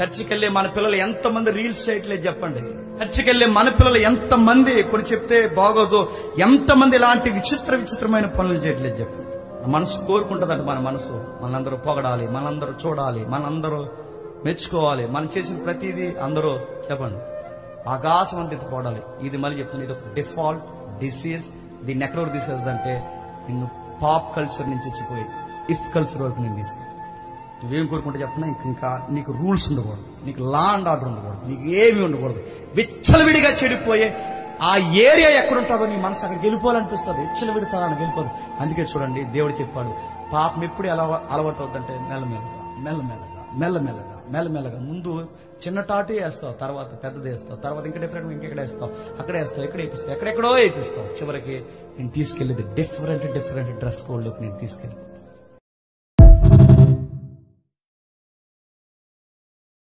చర్చికి వెళ్ళే మన పిల్లలు ఎంతమంది రీల్స్ చేయట్లేదు చెప్పండి. చర్చికి వెళ్ళే మన పిల్లలు ఎంతమంది, కొన్ని చెప్తే బాగోదు, ఎంతమంది ఇలాంటి విచిత్రమైన పనులు చేయట్లేదు చెప్పండి. మనసు కోరుకుంటుందంట, మన మనసు మనందరూ పొగడాలి, మనందరూ చూడాలి, మనందరూ మెచ్చుకోవాలి, మనం చేసిన ప్రతిదీ అందరూ చెప్పండి ఆకాశం అంత ఎత్తిపోడాలి. ఇది మళ్ళీ చెప్తుంది, ఇది ఒక డిఫాల్ట్ డిసీజ్. దీన్ని ఎక్కడ వరకు తీసుకెళ్తుందంటే నిన్ను పాప్ కల్చర్ నుంచి వచ్చిపోయి ఇఫ్ కల్చర్ వరకు నేను తీసుకెళ్ళి. నువ్వేం కోరుకుంటే చెప్పినా ఇంకా నీకు రూల్స్ ఉండకూడదు, నీకు లా అండ్ ఆర్డర్ ఉండకూడదు, నీకు ఏమీ ఉండకూడదు. విచ్చలవిడిగా చెడిపోయే ఆ ఏరియా ఎక్కడుంటుందో నీ మనసు అక్కడికి వెళ్ళిపోవాలనిపిస్తుంది. విచ్చలవిడితనానికి వెళ్ళిపోదు. అందుకే చూడండి దేవుడు చెప్పాడు, పాపం ఎప్పుడు ఎలా అలవాటు అవుతుందంటే మెల్లమెల్లగా ముందు చిన్న టాటు వేస్తావు, తర్వాత పెద్దది వేస్తావు, తర్వాత ఇంకా డిఫరెంట్ ఇంకెక్కడ వేస్తావు, అక్కడ వేస్తావు, ఇక్కడ వేపిస్తావు, ఎక్కడెక్కడో వేపిస్తావు. చివరికి నేను తీసుకెళ్ళేది డిఫరెంట్ డ్రెస్ కోడ్ లోకి నేను తీసుకెళ్ళి